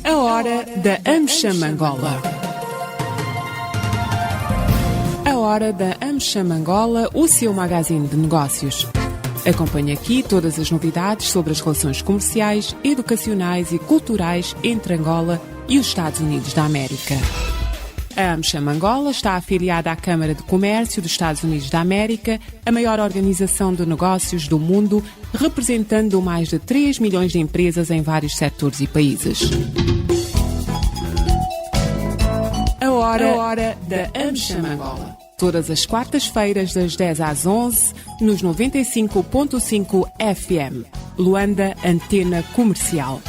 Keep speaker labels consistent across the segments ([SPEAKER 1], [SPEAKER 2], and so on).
[SPEAKER 1] A hora da AmCham Angola. A hora da AmCham Angola, o seu magazine de negócios. Acompanhe aqui todas as novidades sobre as relações comerciais, educacionais e culturais entre Angola e os Estados Unidos da América. A AmCham Angola está afiliada à Câmara de Comércio dos Estados Unidos da América, a maior organização de negócios do mundo, representando mais de 3 milhões de empresas em vários setores e países. A hora da AmCham Angola. Todas as quartas-feiras, das 10 às 11, nos 95.5 FM. Luanda, Antena Comercial.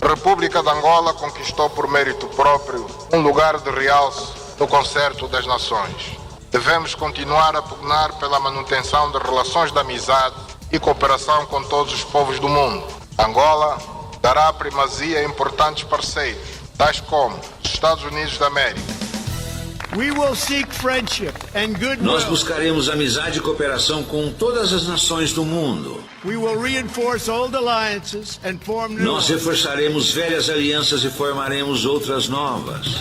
[SPEAKER 2] A República de Angola conquistou por mérito próprio um lugar de realce no concerto das nações. Devemos continuar a pugnar pela manutenção de relações de amizade e cooperação com todos os povos do mundo. Angola dará primazia a importantes parceiros, tais como os Estados Unidos da América.
[SPEAKER 3] Nós buscaremos amizade e cooperação com todas as nações do mundo. Nós reforçaremos velhas alianças e formaremos outras novas.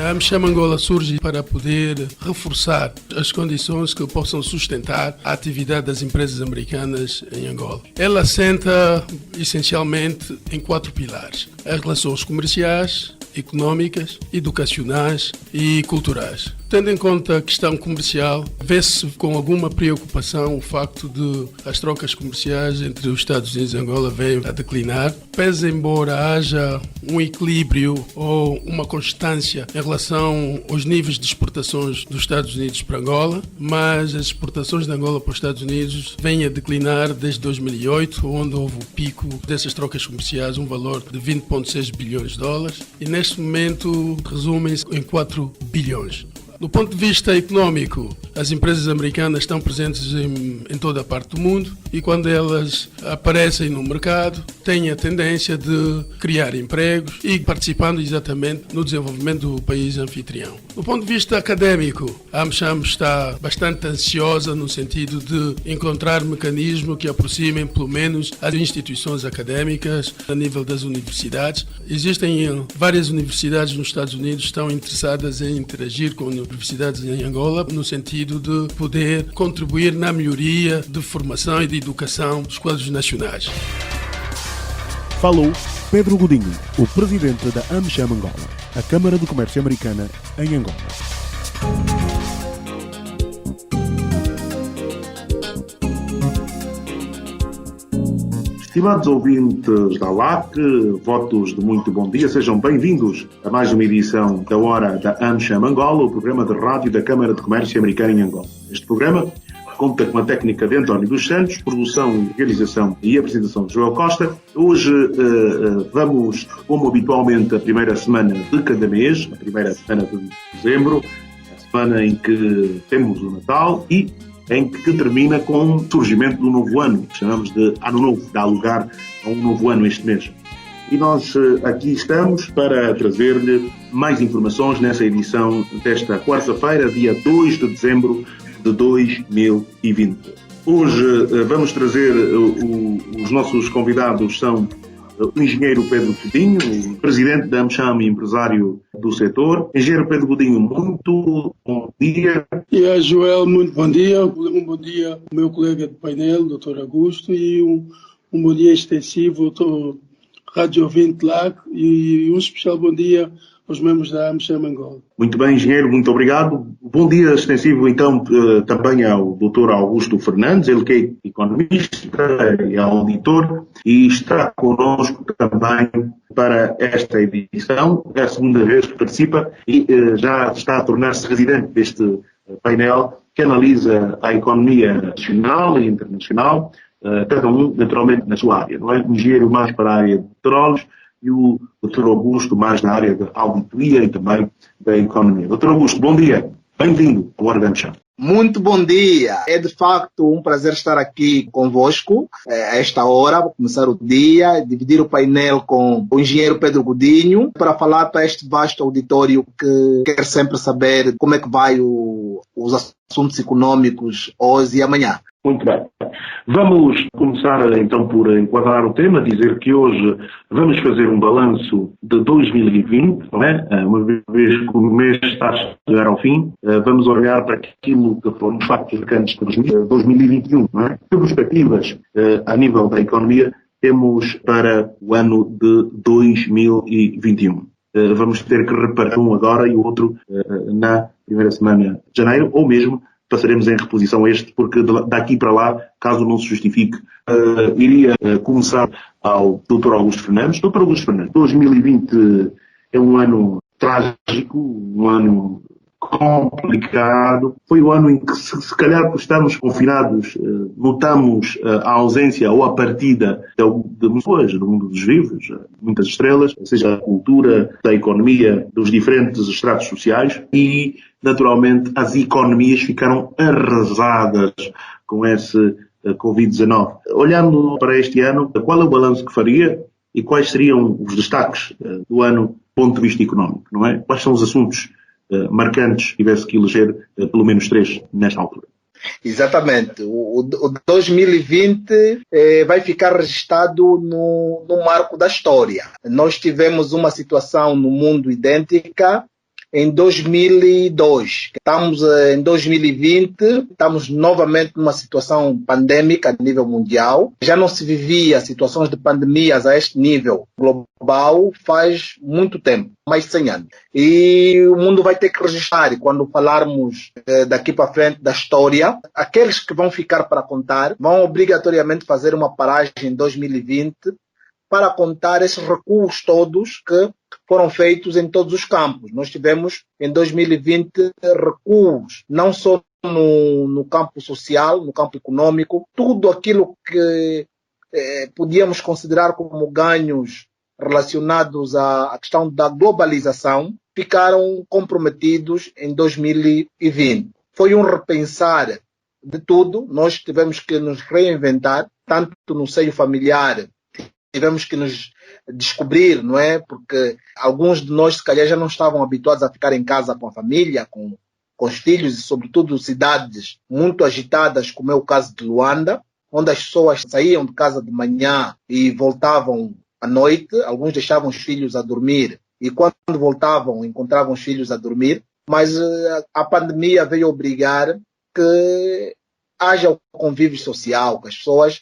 [SPEAKER 4] A AmCham Angola surge para poder reforçar as condições que possam sustentar a atividade das empresas americanas em Angola. Ela assenta essencialmente em 4 pilares: as relações comerciais, económicas, educacionais e culturais. Tendo em conta a questão comercial, vê-se com alguma preocupação o facto de as trocas comerciais entre os Estados Unidos e Angola venham a declinar, pese embora haja um equilíbrio ou uma constância em relação aos níveis de exportações dos Estados Unidos para Angola, mas as exportações de Angola para os Estados Unidos vêm a declinar desde 2008, onde houve o pico dessas trocas comerciais, um valor de 20,6 bilhões de dólares, e neste momento resumem-se em 4 bilhões. Do ponto de vista económico, as empresas americanas estão presentes em toda a parte do mundo e quando elas aparecem no mercado, têm a tendência de criar empregos e participando exatamente no desenvolvimento do país anfitrião. Do ponto de vista académico, a AmCham está bastante ansiosa no sentido de encontrar mecanismos que aproximem pelo menos as instituições académicas a nível das universidades. Existem várias universidades nos Estados Unidos que estão interessadas em interagir com universidades em Angola no sentido de poder contribuir na melhoria de formação e de educação dos quadros nacionais.
[SPEAKER 5] Falou Pedro Godinho, o presidente da AmCham Angola, a Câmara de Comércio Americana em Angola.
[SPEAKER 6] Estimados ouvintes da LAC, votos de muito bom dia, sejam bem-vindos a mais uma edição da Hora da AmCham Angola, o programa de rádio da Câmara de Comércio Americana em Angola. Este programa conta com a técnica de António dos Santos, produção, realização e apresentação de Joel Costa. Hoje vamos, como habitualmente, a primeira semana de cada mês, a primeira semana de dezembro, a semana em que temos o Natal e em que termina com o surgimento do novo ano, que chamamos de Ano Novo, dá lugar a um novo ano este mês. E nós aqui estamos para trazer-lhe mais informações nessa edição desta quarta-feira, dia 2 de dezembro de 2020. Hoje vamos trazer, os nossos convidados são o engenheiro Pedro Godinho, presidente da AmCham e empresário do setor. Engenheiro Pedro Godinho, muito bom dia.
[SPEAKER 4] E Joel, muito bom dia. Um bom dia ao meu colega de painel, Dr. Augusto, e um bom dia extensivo ao rádio ouvinte LAC e um especial bom dia aos membros da AmCham Angola.
[SPEAKER 6] Muito bem, engenheiro, muito obrigado. Bom dia extensivo, então, também ao Dr. Augusto Fernandes, ele que é economista e auditor, e está connosco também para esta edição. É a segunda vez que participa e já está a tornar-se residente deste painel que analisa a economia nacional e internacional, cada um naturalmente na sua área, não é? O engenheiro mais para a área de petróleos e o Dr. Augusto mais na área da auditoria e também da economia. Dr. Augusto, bom dia. Bem-vindo ao Hora da AmCham.
[SPEAKER 7] Muito bom dia. É de facto um prazer estar aqui convosco a esta hora, para começar o dia, dividir o painel com o engenheiro Pedro Godinho para falar para este vasto auditório que quer sempre saber como é que vai os assuntos econômicos hoje e amanhã.
[SPEAKER 6] Muito bem. Vamos começar então por enquadrar o tema, dizer que hoje vamos fazer um balanço de 2020, não é? Uma vez que o mês está a chegar ao fim, vamos olhar para aquilo que foram os factos marcantes de 2021, não é? Que perspectivas a nível da economia temos para o ano de 2021? Vamos ter que reparar um agora e o outro na primeira semana de janeiro, ou mesmo passaremos em reposição este, porque daqui para lá, caso não se justifique, iria começar ao Dr. Augusto Fernandes. Dr. Augusto Fernandes, 2020 é um ano trágico, um ano complicado. Foi o ano em que, se calhar, por estarmos confinados, notamos a ausência ou a partida de pessoas do mundo dos vivos, muitas estrelas, seja da cultura, da economia, dos diferentes estratos sociais e, naturalmente, as economias ficaram arrasadas com esse Covid-19. Olhando para este ano, qual é o balanço que faria e quais seriam os destaques do ano do ponto de vista económico, não é? Quais são os assuntos marcantes, tivesse que eleger pelo menos 3 nesta altura?
[SPEAKER 7] Exatamente. O 2020 vai ficar registrado no marco da história. Nós tivemos uma situação no mundo idêntica em 2002. Estamos em 2020, estamos novamente numa situação pandêmica a nível mundial. Já não se vivia situações de pandemias a este nível global faz muito tempo, mais de 100 anos. E o mundo vai ter que registrar, e quando falarmos daqui para frente da história, aqueles que vão ficar para contar vão obrigatoriamente fazer uma paragem em 2020 para contar esses recuos todos que foram feitos em todos os campos. Nós tivemos em 2020 recuos, não só no campo social, no campo econômico, tudo aquilo que podíamos considerar como ganhos relacionados à questão da globalização ficaram comprometidos em 2020. Foi um repensar de tudo, nós tivemos que nos reinventar, tanto no seio familiar, tivemos que nos descobrir, não é? Porque alguns de nós, se calhar, já não estavam habituados a ficar em casa com a família, com os filhos, e sobretudo cidades muito agitadas, como é o caso de Luanda, onde as pessoas saíam de casa de manhã e voltavam à noite, alguns deixavam os filhos a dormir, e quando voltavam, encontravam os filhos a dormir, mas a pandemia veio obrigar que haja o convívio social, que as pessoas,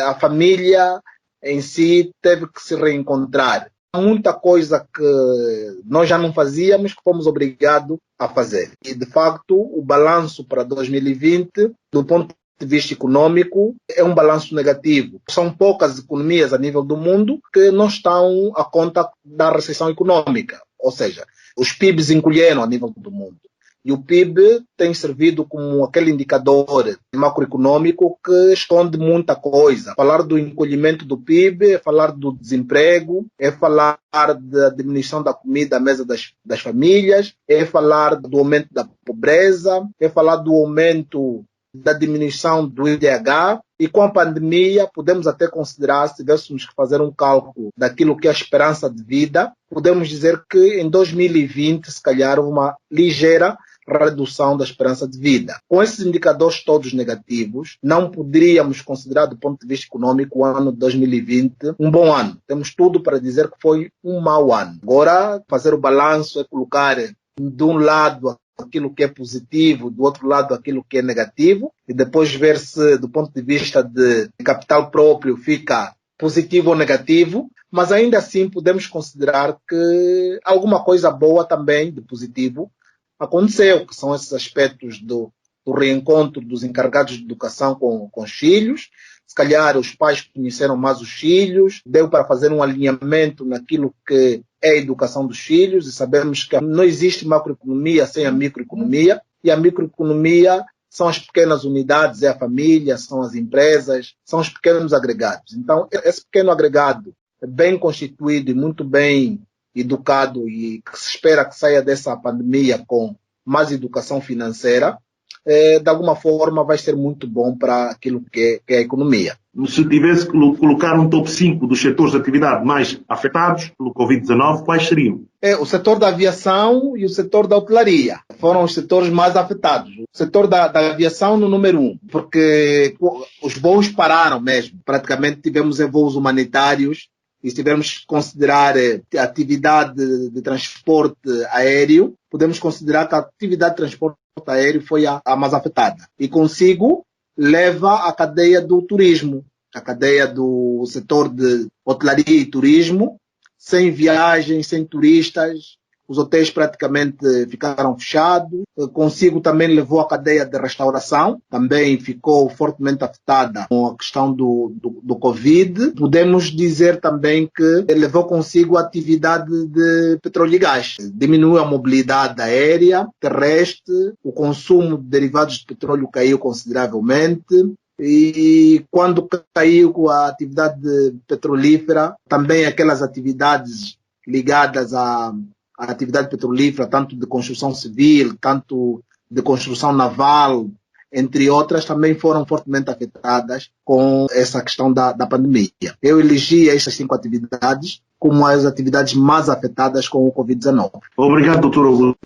[SPEAKER 7] a família em si teve que se reencontrar. Muita coisa que nós já não fazíamos, que fomos obrigados a fazer. E, de facto, o balanço para 2020, do ponto de vista econômico, é um balanço negativo. São poucas economias a nível do mundo que não estão a conta da recessão econômica. Ou seja, os PIBs encolheram a nível do mundo. E o PIB tem servido como aquele indicador macroeconômico que esconde muita coisa. Falar do encolhimento do PIB é falar do desemprego, é falar da diminuição da comida à mesa das famílias, é falar do aumento da pobreza, é falar do aumento da diminuição do IDH. E com a pandemia, podemos até considerar, se tivéssemos que fazer um cálculo daquilo que é a esperança de vida, podemos dizer que em 2020, se calhar, uma ligeira redução da esperança de vida. Com esses indicadores todos negativos, não poderíamos considerar, do ponto de vista econômico, o ano de 2020 um bom ano. Temos tudo para dizer que foi um mau ano. Agora, fazer o balanço é colocar de um lado aquilo que é positivo, do outro lado aquilo que é negativo, e depois ver se, do ponto de vista de capital próprio, fica positivo ou negativo, mas ainda assim podemos considerar que alguma coisa boa também, de positivo, aconteceu, que são esses aspectos do reencontro dos encarregados de educação com os filhos. Se calhar os pais conheceram mais os filhos, deu para fazer um alinhamento naquilo que é a educação dos filhos, e sabemos que não existe macroeconomia sem a microeconomia, e a microeconomia são as pequenas unidades, é a família, são as empresas, são os pequenos agregados. Então, esse pequeno agregado bem constituído e muito bem educado, e que se espera que saia dessa pandemia com mais educação financeira, de alguma forma vai ser muito bom para aquilo que é a economia.
[SPEAKER 6] se tivesse que colocar um top 5 dos setores de atividade mais afetados pelo Covid-19, quais seriam?
[SPEAKER 7] O setor da aviação e o setor da hotelaria foram os setores mais afetados. O setor da aviação no número 1, porque os voos pararam mesmo. Praticamente tivemos voos humanitários e se tivermos que considerar a atividade de transporte aéreo, podemos considerar que a atividade de transporte aéreo foi a mais afetada. E consigo leva a cadeia do turismo, a cadeia do setor de hotelaria e turismo, sem viagens, sem turistas, os hotéis praticamente ficaram fechados. Consigo também levou a cadeia de restauração, também ficou fortemente afetada com a questão do Covid. Podemos dizer também que levou consigo a atividade de petróleo e gás. Diminuiu a mobilidade aérea, terrestre, o consumo de derivados de petróleo caiu consideravelmente. E quando caiu a atividade petrolífera, também aquelas atividades ligadas à atividade petrolífera, tanto de construção civil, tanto de construção naval, entre outras, também foram fortemente afetadas com essa questão da pandemia. Eu elegi estas 5 atividades como as atividades mais afetadas com o Covid-19.
[SPEAKER 6] Obrigado, Dr. Augusto.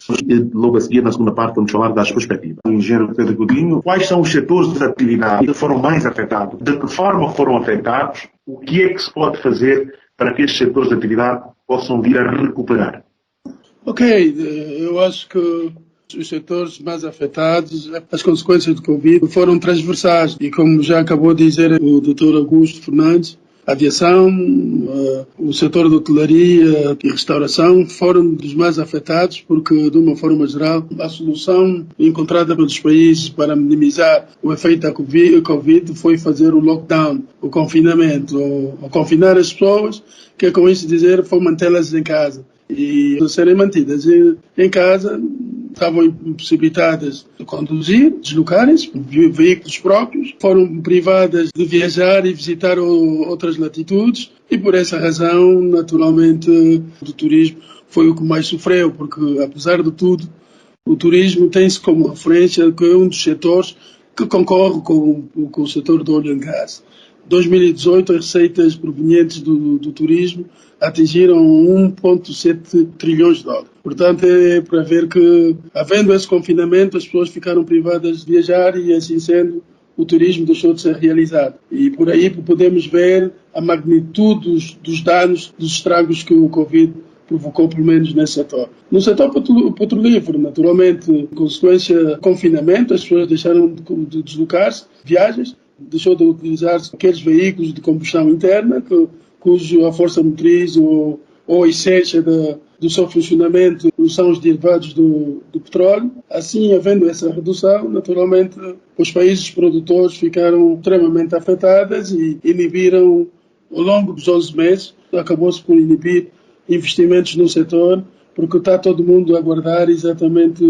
[SPEAKER 6] Logo a seguir, na segunda parte, vamos falar das perspectivas. O engenheiro Pedro Godinho, quais são os setores de atividade que foram mais afetados? De que forma foram afetados? O que é que se pode fazer para que estes setores de atividade possam vir a recuperar?
[SPEAKER 4] Ok, eu acho que os setores mais afetados, as consequências do Covid foram transversais e, como já acabou de dizer o Dr. Augusto Fernandes, a aviação, o setor da hotelaria e restauração foram dos mais afetados porque, de uma forma geral, a solução encontrada pelos países para minimizar o efeito da Covid foi fazer o lockdown, o confinamento, ou confinar as pessoas, que é com isso dizer, foi mantê-las em casa. E serem mantidas em casa, estavam impossibilitadas de conduzir, deslocarem-se, veículos próprios, foram privadas de viajar e visitar outras latitudes e por essa razão, naturalmente, o turismo foi o que mais sofreu, porque apesar de tudo, o turismo tem-se como referência que é um dos setores que concorre com o setor do oil and gas. Em 2018, as receitas provenientes do turismo atingiram 1,7 trilhões de dólares. Portanto, é para ver que, havendo esse confinamento, as pessoas ficaram privadas de viajar e, assim sendo, o turismo deixou de ser realizado. E por aí podemos ver a magnitude dos danos, dos estragos que o Covid provocou, pelo menos nesse setor. No setor petrolífero, naturalmente, consequência do confinamento, as pessoas deixaram de deslocar-se, viagens, deixou de utilizar aqueles veículos de combustão interna, cuja força motriz ou a essência do seu funcionamento são os derivados do petróleo. Assim, havendo essa redução, naturalmente, os países produtores ficaram extremamente afetados e inibiram, ao longo dos 11 meses, acabou-se por inibir investimentos no setor, porque está todo mundo a aguardar exatamente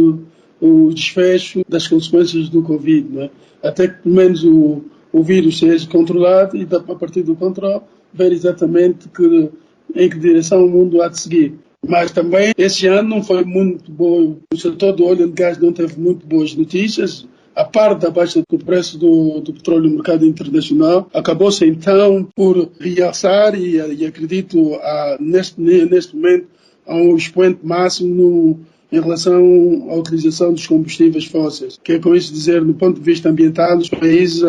[SPEAKER 4] o desfecho das consequências do Covid, não é? Até que, pelo menos, o vírus seja controlado e, a partir do controle, ver exatamente em que direção o mundo há de seguir. Mas também, este ano não foi muito bom. O setor do óleo e gás não teve muito boas notícias. A parte da baixa do preço do petróleo no mercado internacional, acabou-se então por realçar e acredito, neste momento, a um expoente máximo em relação à utilização dos combustíveis fósseis. Que é com isso dizer, do ponto de vista ambiental, os países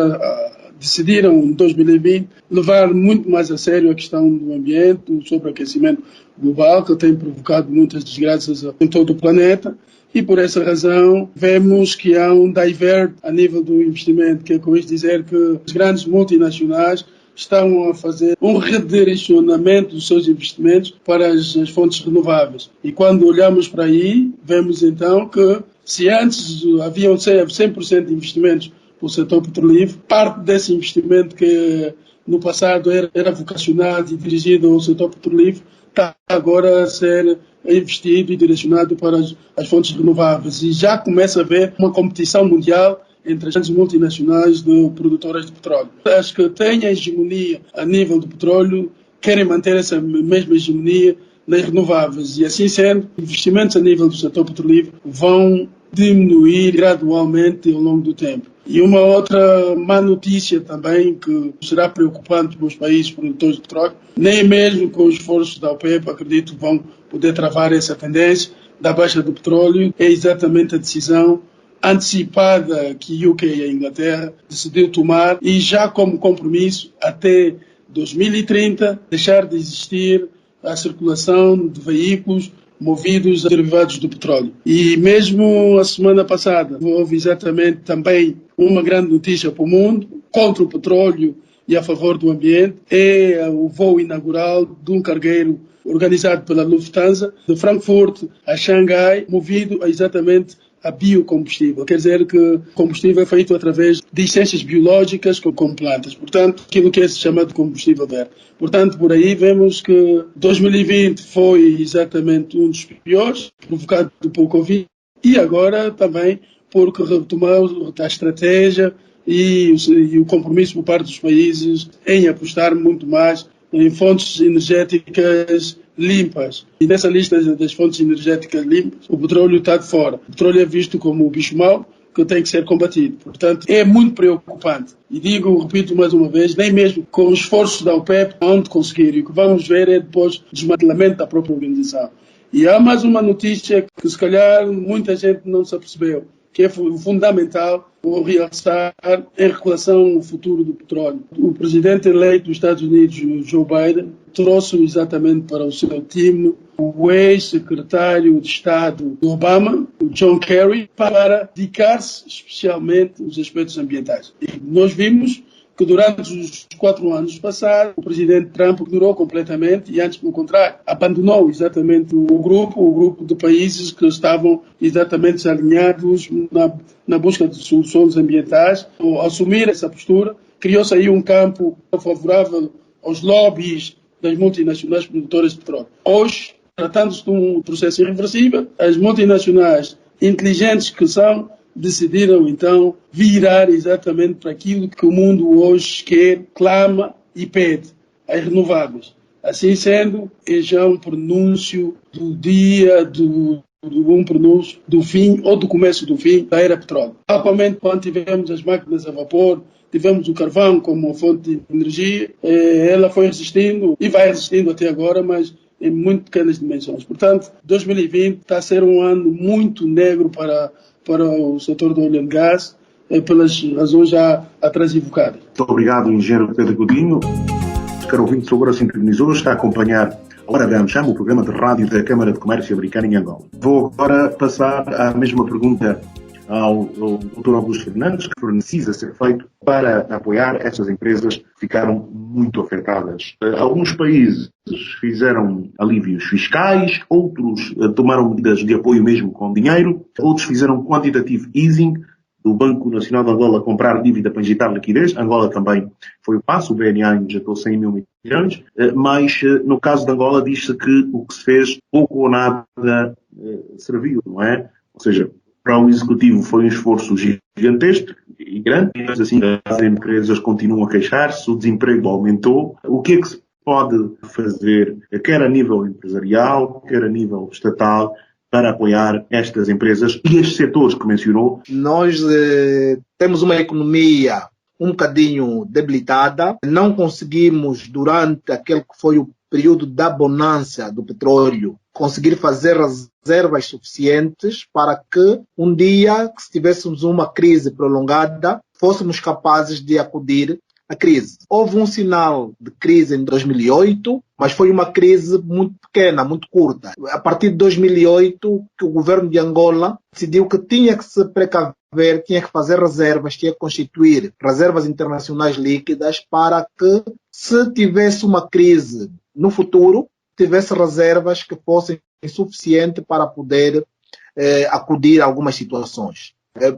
[SPEAKER 4] decidiram, em 2020, levar muito mais a sério a questão do ambiente, do sobreaquecimento global, que tem provocado muitas desgraças em todo o planeta. E por essa razão vemos que há um divert a nível do investimento, que é com isso dizer que as grandes multinacionais estão a fazer um redirecionamento dos seus investimentos para as fontes renováveis. E quando olhamos para aí, vemos então que se antes haviam 100% de investimentos para o setor petrolífero, parte desse investimento que no passado era vocacionado e dirigido ao setor petrolífero, está agora a ser investido e direcionado para as fontes renováveis. E já começa a haver uma competição mundial entre as grandes multinacionais de produtoras de petróleo. As que têm a hegemonia a nível do petróleo querem manter essa mesma hegemonia nas renováveis. E assim sendo, investimentos a nível do setor petrolífero vão diminuir gradualmente ao longo do tempo. E uma outra má notícia também, que será preocupante para os países produtores de petróleo, nem mesmo com os esforços da OPEP, acredito que vão poder travar essa tendência da baixa do petróleo, é exatamente a decisão antecipada que UK e a Inglaterra decidiu tomar e já como compromisso até 2030 deixar de existir a circulação de veículos movidos a derivados do petróleo. E mesmo a semana passada houve exatamente também uma grande notícia para o mundo contra o petróleo e a favor do ambiente. É o voo inaugural de um cargueiro organizado pela Lufthansa de Frankfurt a Xangai, movido exatamente a biocombustível. Quer dizer que o combustível é feito através de essências biológicas como plantas. Portanto, aquilo que é chamado de combustível verde. Portanto, por aí vemos que 2020 foi exatamente um dos piores, provocado pelo Covid, e agora também porque retomou a estratégia e o compromisso por parte dos países em apostar muito mais em fontes energéticas limpas. E nessa lista das fontes energéticas limpas, o petróleo está de fora. O petróleo é visto como o bicho mau que tem que ser combatido. Portanto, é muito preocupante. E repito mais uma vez, nem mesmo com os esforços da OPEP onde conseguir. E o que vamos ver é depois o desmantelamento da própria organização. E há mais uma notícia que se calhar muita gente não se apercebeu, que é fundamental realçar em relação ao futuro do petróleo. O presidente eleito dos Estados Unidos, Joe Biden, trouxe exatamente para o seu time o ex-secretário de Estado do Obama, o John Kerry, para dedicar-se especialmente aos aspectos ambientais. E nós vimos que durante os 4 anos passados, o presidente Trump ignorou completamente e, antes, pelo contrário, abandonou exatamente o grupo de países que estavam exatamente alinhados na busca de soluções ambientais. Ao assumir essa postura, criou-se aí um campo favorável aos lobbies das multinacionais produtoras de petróleo. Hoje, tratando-se de um processo irreversível, as multinacionais inteligentes que são, decidiram então virar exatamente para aquilo que o mundo hoje quer, clama e pede, as renováveis. Assim sendo, é já um pronúncio do dia, um pronúncio do fim ou do começo do fim da era petróleo. Atualmente, quando tivemos as máquinas a vapor, tivemos o carvão como uma fonte de energia, ela foi resistindo e vai resistindo até agora, mas em muito pequenas dimensões. Portanto, 2020 está a ser um ano muito negro para o setor do óleo e gás, pelas razões já atrás evocadas.
[SPEAKER 6] Muito obrigado, engenheiro Pedro Godinho. Caro ouvinte, agora sintonizou, está a acompanhar a Hora da AmCham, o programa de rádio da Câmara de Comércio Americana em Angola. Vou agora passar a mesma pergunta ao Dr. Augusto Fernandes, que precisa ser feito para apoiar estas empresas que ficaram muito afetadas. Alguns países fizeram alívios fiscais, outros tomaram medidas de apoio mesmo com dinheiro, outros fizeram quantitative easing, do Banco Nacional de Angola comprar dívida para injetar liquidez. Angola também foi o passo, o BNA injetou 100 mil milhões, mas no caso de Angola diz-se que o que se fez pouco ou nada serviu, não é? Ou seja, para o Executivo foi um esforço gigantesco e grande, mas assim as empresas continuam a queixar-se, o desemprego aumentou. O que é que se pode fazer, quer a nível empresarial, quer a nível estatal, para apoiar estas empresas e estes setores que mencionou?
[SPEAKER 7] Nós temos uma economia um bocadinho debilitada, não conseguimos, durante aquele que foi o período da bonança do petróleo, conseguir fazer reservas suficientes para que um dia, se tivéssemos uma crise prolongada, fôssemos capazes de acudir à crise. Houve um sinal de crise em 2008, mas foi uma crise muito pequena, muito curta. A partir de 2008, que o governo de Angola decidiu que tinha que se precaver, tinha que fazer reservas, tinha que constituir reservas internacionais líquidas para que, se tivesse uma crise no futuro, tivesse reservas que fossem suficientes para poder acudir a algumas situações.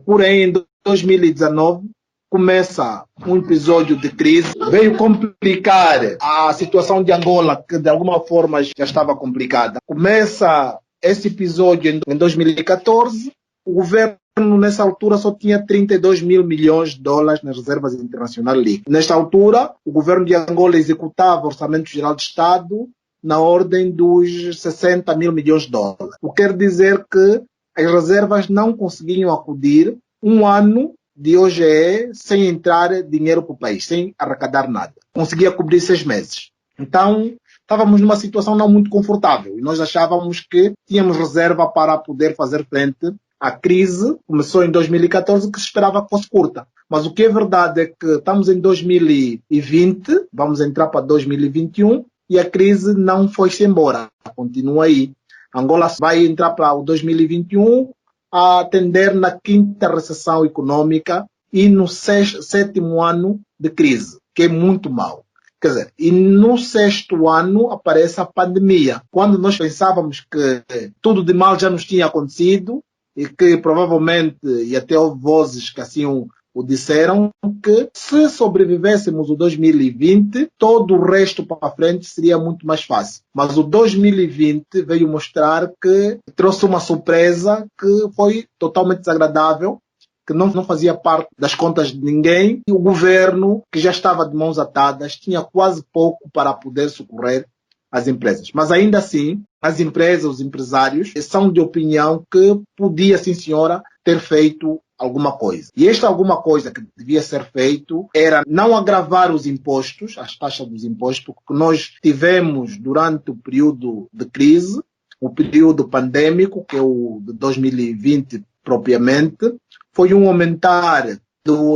[SPEAKER 7] Porém, em 2019, começa um episódio de crise, veio complicar a situação de Angola, que de alguma forma já estava complicada. Começa esse episódio em 2014, o governo nessa altura só tinha 32 mil milhões de dólares nas reservas internacionais líquidas. Nesta altura, o governo de Angola executava o Orçamento Geral de Estado na ordem dos 60 mil milhões de dólares. O que quer dizer que as reservas não conseguiam acudir um ano de OGE sem entrar dinheiro para o país, sem arrecadar nada. Conseguia cobrir 6 meses. Então, estávamos numa situação não muito confortável e nós achávamos que tínhamos reserva para poder fazer frente à crise. Começou em 2014, que se esperava que fosse curta. Mas o que é verdade é que estamos em 2020, vamos entrar para 2021 e a crise não foi-se embora, continua aí. Angola vai entrar para o 2021 a atender na 5ª recessão econômica e no 7º ano de crise, que é muito mau. Quer dizer, e no 6º ano aparece a pandemia. Quando nós pensávamos que tudo de mal já nos tinha acontecido e que provavelmente, e até houve vozes que assim o disseram, que se sobrevivêssemos o 2020, todo o resto para frente seria muito mais fácil. Mas o 2020 veio mostrar que trouxe uma surpresa que foi totalmente desagradável, que não fazia parte das contas de ninguém, e o governo, que já estava de mãos atadas, tinha quase pouco para poder socorrer as empresas. Mas ainda assim, as empresas, os empresários, são de opinião que podia, sim senhora, ter feito alguma coisa. E esta alguma coisa que devia ser feito era não agravar os impostos, as taxas dos impostos, porque nós tivemos durante o período de crise, o período pandêmico, que é o de 2020 propriamente, foi um aumentar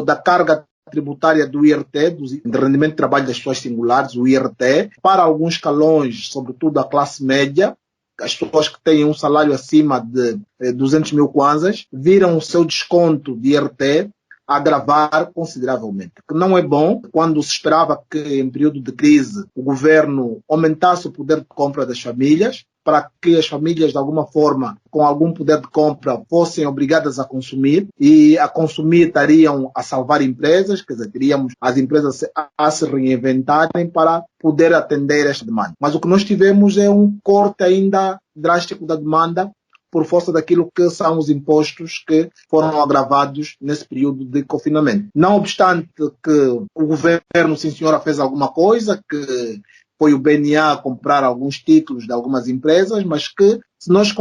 [SPEAKER 7] da carga tributária do IRT, do rendimento de trabalho das pessoas singulares, o IRT, para alguns escalões, sobretudo a classe média. As pessoas que têm um salário acima de 200 mil kwanzas viram o seu desconto de IRT agravar consideravelmente. Que não é bom quando se esperava que em período de crise o governo aumentasse o poder de compra das famílias, para que as famílias de alguma forma, com algum poder de compra, fossem obrigadas a consumir, e a consumir estariam a salvar empresas, quer dizer, teríamos as empresas a se reinventarem para poder atender esta demanda. Mas o que nós tivemos é um corte ainda drástico da demanda por força daquilo que são os impostos que foram agravados nesse período de confinamento. Não obstante que o governo, sim senhora, fez alguma coisa, que foi o BNA a comprar alguns títulos de algumas empresas, mas que se nós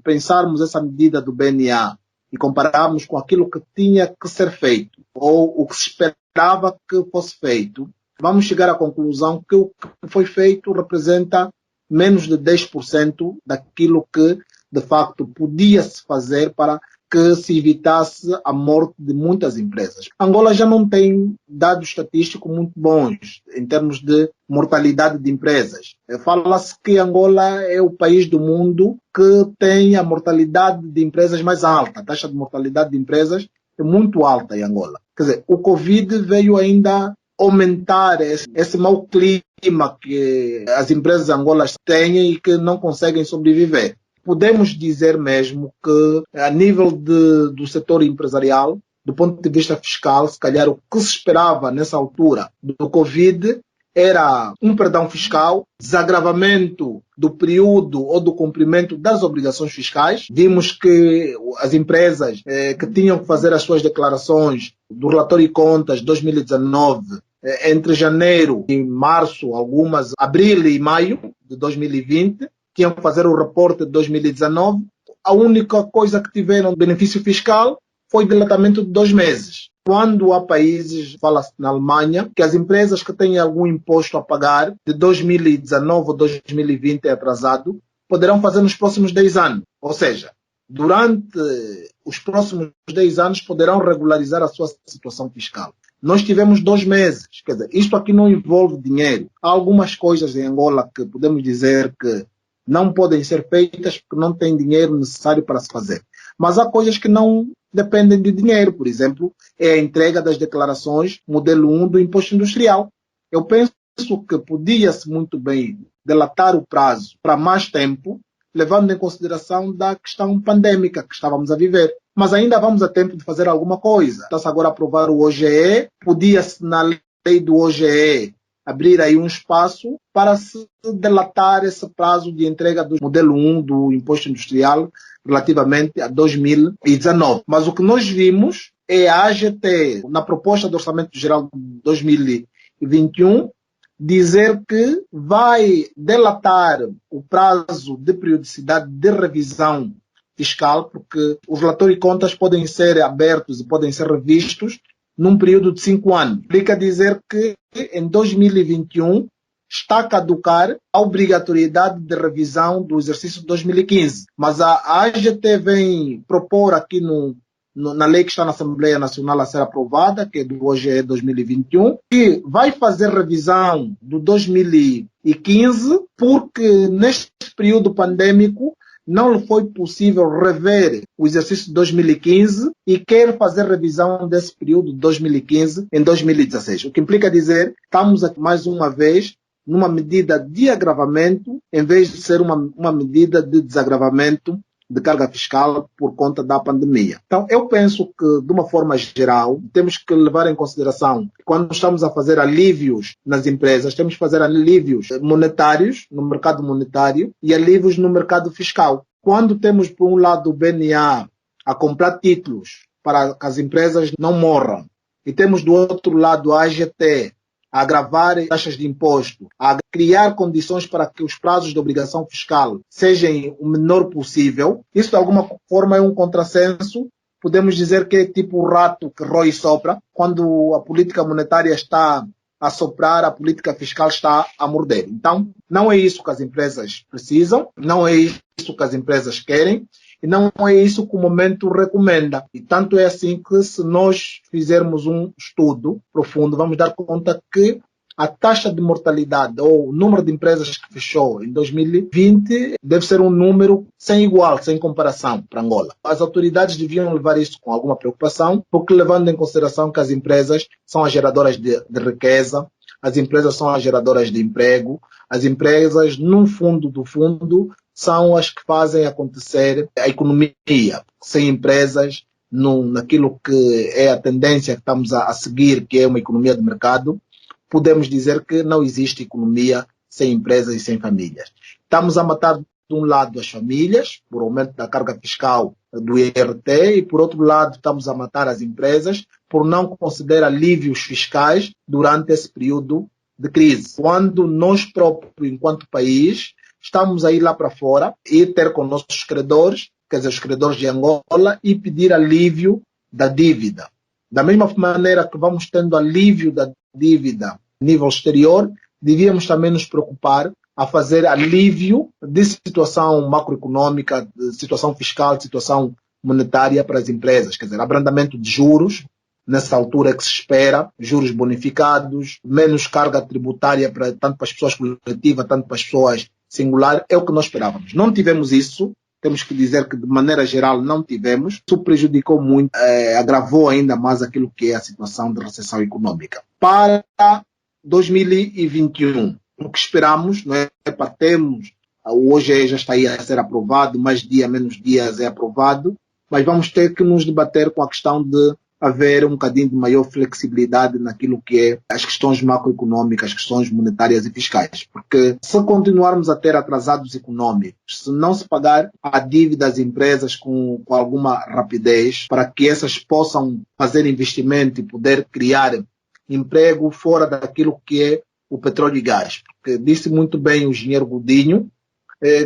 [SPEAKER 7] pensarmos essa medida do BNA e compararmos com aquilo que tinha que ser feito, ou o que se esperava que fosse feito, vamos chegar à conclusão que o que foi feito representa menos de 10% daquilo que, de facto, podia-se fazer para que se evitasse a morte de muitas empresas. Angola já não tem dados estatísticos muito bons em termos de mortalidade de empresas. Fala-se que Angola é o país do mundo que tem a mortalidade de empresas mais alta. A taxa de mortalidade de empresas é muito alta em Angola. Quer dizer, o Covid veio ainda aumentar esse mau clima que as empresas de Angola têm e que não conseguem sobreviver. Podemos dizer mesmo que, a nível do setor empresarial, do ponto de vista fiscal, se calhar o que se esperava nessa altura do Covid era um perdão fiscal, desagravamento do período ou do cumprimento das obrigações fiscais. Vimos que as empresas que tinham que fazer as suas declarações do relatório de contas 2019, entre janeiro e março, algumas, abril e maio de 2020, tinham que fazer o reporte de 2019, a única coisa que tiveram de benefício fiscal foi dilatamento de 2 meses. Quando há países, fala-se na Alemanha, que as empresas que têm algum imposto a pagar de 2019 ou 2020 é atrasado, poderão fazer nos próximos 10 anos. Ou seja, durante os próximos 10 anos poderão regularizar a sua situação fiscal. Nós tivemos 2 meses. Quer dizer, isto aqui não envolve dinheiro. Há algumas coisas em Angola que podemos dizer que não podem ser feitas porque não tem dinheiro necessário para se fazer. Mas há coisas que não dependem de dinheiro. Por exemplo, é a entrega das declarações modelo 1 do imposto industrial. Eu penso que podia-se muito bem dilatar o prazo para mais tempo, levando em consideração da questão pandêmica que estávamos a viver. Mas ainda vamos a tempo de fazer alguma coisa. Está-se agora a aprovar o OGE, podia-se na lei do OGE abrir aí um espaço para se dilatar esse prazo de entrega do modelo 1 do imposto industrial relativamente a 2019. Mas o que nós vimos é a AGT, na proposta do Orçamento Geral de 2021, dizer que vai dilatar o prazo de periodicidade de revisão fiscal, porque os relatórios de contas podem ser abertos e podem ser revistos num período de 5 anos. Implica dizer que em 2021 está a caducar a obrigatoriedade de revisão do exercício de 2015. Mas a AGT vem propor aqui na lei que está na Assembleia Nacional a ser aprovada, que hoje é 2021, que vai fazer revisão do 2015, porque neste período pandêmico não lhe foi possível rever o exercício de 2015 e quer fazer revisão desse período de 2015 em 2016. O que implica dizer que estamos aqui mais uma vez numa medida de agravamento, em vez de ser uma medida de desagravamento de carga fiscal por conta da pandemia. Então, eu penso que, de uma forma geral, temos que levar em consideração que quando estamos a fazer alívios nas empresas, temos que fazer alívios monetários, no mercado monetário, e alívios no mercado fiscal. Quando temos, por um lado, o BNA a comprar títulos para que as empresas não morram, e temos, do outro lado, a AGT a agravar taxas de imposto, a criar condições para que os prazos de obrigação fiscal sejam o menor possível, isso de alguma forma é um contrassenso. Podemos dizer que é tipo o rato que rói e sopra. Quando a política monetária está a soprar, a política fiscal está a morder. Então, não é isso que as empresas precisam, não é isso que as empresas querem, e não é isso que o momento recomenda. E tanto é assim que, se nós fizermos um estudo profundo, vamos dar conta que a taxa de mortalidade ou o número de empresas que fechou em 2020 deve ser um número sem igual, sem comparação para Angola. As autoridades deviam levar isso com alguma preocupação, porque levando em consideração que as empresas são as geradoras de riqueza, as empresas são as geradoras de emprego, as empresas, no fundo do fundo, são as que fazem acontecer a economia. Sem empresas, naquilo que é a tendência que estamos a seguir, que é uma economia de mercado, podemos dizer que não existe economia sem empresas e sem famílias. Estamos a matar, de um lado, as famílias, por aumento da carga fiscal do IRT, e, por outro lado, estamos a matar as empresas por não conceder alívios fiscais durante esse período de crise. Quando nós próprios, enquanto país, estamos a ir lá para fora e ter com nossos credores, quer dizer, os credores de Angola, e pedir alívio da dívida. Da mesma maneira que vamos tendo alívio da dívida a nível exterior, devíamos também nos preocupar a fazer alívio de situação macroeconômica, de situação fiscal, de situação monetária para as empresas. Quer dizer, abrandamento de juros, nessa altura que se espera, juros bonificados, menos carga tributária tanto para as pessoas coletivas, tanto para as pessoas singular, é o que nós esperávamos. Não tivemos isso, temos que dizer que de maneira geral não tivemos. Isso prejudicou muito, agravou ainda mais aquilo que é a situação de recessão econômica. Para 2021, o que esperamos, não é para termos, hoje já está aí a ser aprovado, mais dia, menos dias é aprovado, mas vamos ter que nos debater com a questão de haver um bocadinho de maior flexibilidade naquilo que é as questões macroeconômicas, as questões monetárias e fiscais. Porque se continuarmos a ter atrasados econômicos, se não se pagar a dívida às empresas com alguma rapidez, para que essas possam fazer investimento e poder criar emprego fora daquilo que é o petróleo e gás. Porque disse muito bem o engenheiro Godinho,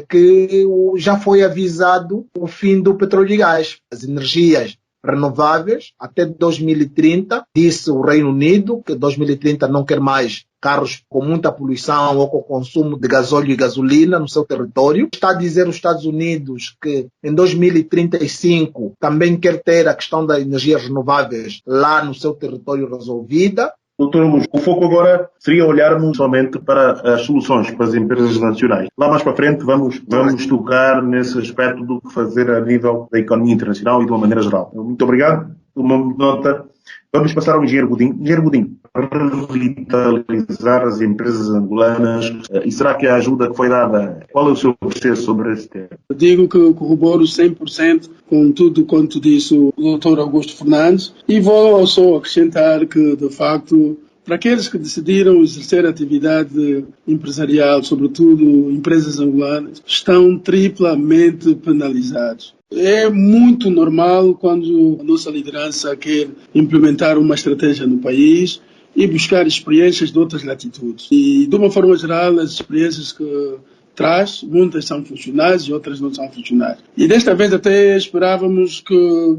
[SPEAKER 7] que já foi avisado o fim do petróleo e gás. As energias renováveis até 2030, disse o Reino Unido que 2030 não quer mais carros com muita poluição ou com consumo de gasóleo e gasolina no seu território. Está a dizer os Estados Unidos que em 2035 também quer ter a questão das energias renováveis lá no seu território resolvida.
[SPEAKER 6] Doutor Luz, o foco agora seria olharmos somente para as soluções para as empresas nacionais. Lá mais para frente vamos tocar nesse aspecto do que fazer a nível da economia internacional e de uma maneira geral. Muito obrigado. Uma nota. Vamos passar ao engenheiro Godinho. Engenheiro Godinho, revitalizar as empresas angolanas, e será que a ajuda que foi dada, qual é o seu processo sobre esse tema?
[SPEAKER 4] Eu digo que corroboro 100% com tudo quanto disse o Dr. Augusto Fernandes, e vou só acrescentar que, de facto, para aqueles que decidiram exercer atividade empresarial, sobretudo empresas angolanas, estão triplamente penalizados. É muito normal quando a nossa liderança quer implementar uma estratégia no país e buscar experiências de outras latitudes. E, de uma forma geral, as experiências que traz, muitas são funcionais e outras não são funcionais. E desta vez até esperávamos que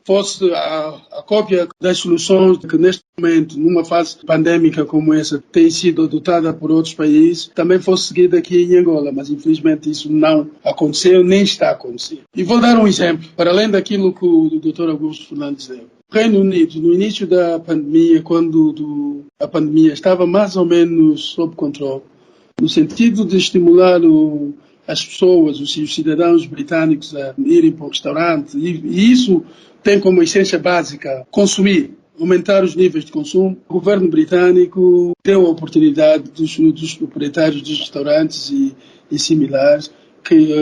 [SPEAKER 4] fosse a cópia das soluções que neste momento, numa fase pandémica como essa, tem sido adotada por outros países, também fosse seguida aqui em Angola, mas infelizmente isso não aconteceu, nem está a acontecer. E vou dar um exemplo, para além daquilo que o Dr. Augusto Fernandes deu. O Reino Unido, no início da pandemia, quando a pandemia estava mais ou menos sob controle, no sentido de estimular as pessoas, os cidadãos britânicos a irem para o restaurante, e isso tem como essência básica consumir, aumentar os níveis de consumo. O governo britânico deu a oportunidade dos proprietários dos restaurantes e similares que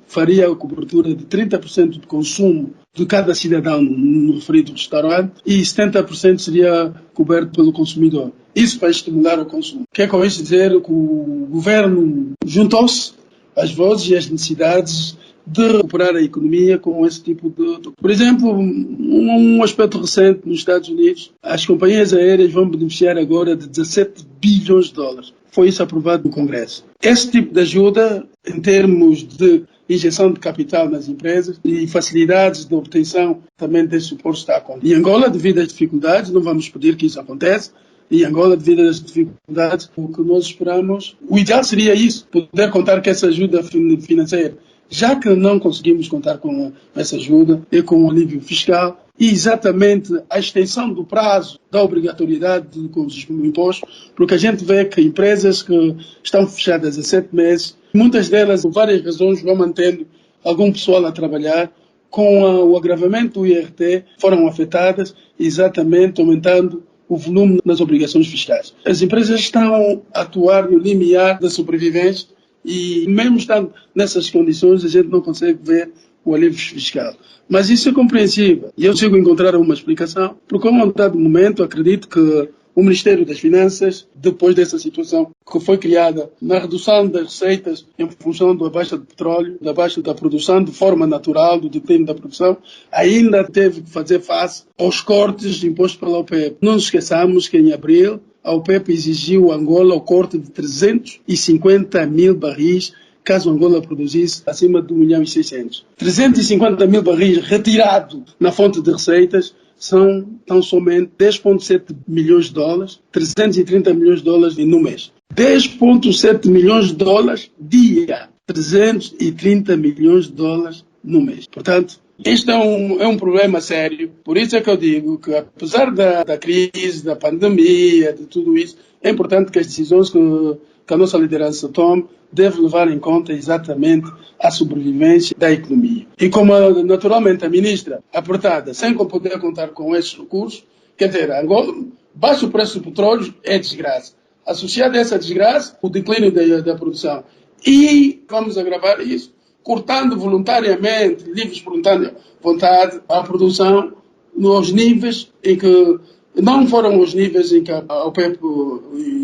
[SPEAKER 4] faria a cobertura de 30% de consumo de cada cidadão no referido restaurante e 70% seria coberto pelo consumidor. Isso para estimular o consumo. Quer com isso dizer que o governo juntou-se às vozes e às necessidades de recuperar a economia com esse tipo de... Por exemplo, um aspecto recente nos Estados Unidos, as companhias aéreas vão beneficiar agora de 17 bilhões de dólares. Foi isso aprovado no Congresso. Esse tipo de ajuda, em termos de injeção de capital nas empresas e facilidades de obtenção também desse suporte está a acontecer. Em Angola, devido às dificuldades, não vamos pedir que isso aconteça. Em Angola, devido às dificuldades, o que nós esperamos, o ideal seria isso, poder contar com essa ajuda financeira. Já que não conseguimos contar com essa ajuda e com o alívio fiscal, e exatamente a extensão do prazo da obrigatoriedade com os impostos, porque a gente vê que empresas que estão fechadas há 7 meses, muitas delas, por várias razões, vão mantendo algum pessoal a trabalhar, com o agravamento do IRT, foram afetadas, exatamente aumentando o volume nas obrigações fiscais. As empresas estão a atuar no limiar da sobrevivência e mesmo estando nessas condições a gente não consegue ver o alívio fiscal. Mas isso é compreensível e eu consigo encontrar uma explicação, porque a um dado momento acredito que o Ministério das Finanças, depois dessa situação que foi criada na redução das receitas em função da baixa de petróleo, da baixa da produção de forma natural, do declínio da produção, ainda teve que fazer face aos cortes impostos pela OPEP. Não nos esqueçamos que em abril a OPEP exigiu a Angola o corte de 350 mil barris caso Angola produzisse acima de 1.600.000. 350 mil barris retirados na fonte de receitas são tão somente 10,7 milhões de dólares, 330 milhões de dólares no mês. 10,7 milhões de dólares dia, 330 milhões de dólares no mês. Portanto, este é um problema sério. Por isso é que eu digo que, apesar da crise, da pandemia, de tudo isso, é importante que as decisões que a nossa liderança tome deve levar em conta exatamente a sobrevivência da economia. E como naturalmente a ministra apertada, sem poder contar com esses recursos, quer dizer, Angola, baixo preço do petróleo é desgraça. Associado a essa desgraça, o declínio da produção. E vamos agravar isso, cortando voluntariamente, livre espontânea vontade, a produção nos níveis em que não foram os níveis em que a OPEP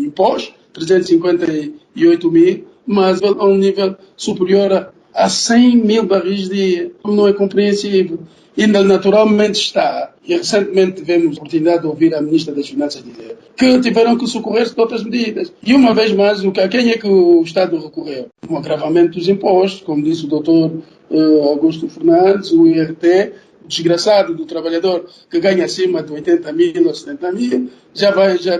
[SPEAKER 4] impôs, 358 mil, mas a um nível superior a 100 mil barris dia. Não é compreensível. E naturalmente está. E recentemente tivemos a oportunidade de ouvir a Ministra das Finanças dizer que tiveram que socorrer-se de outras medidas. E uma vez mais, a quem é que o Estado recorreu? O agravamento dos impostos, como disse o Dr. Augusto Fernandes, o IRT, o desgraçado do trabalhador que ganha acima de 80 mil ou 70 mil, já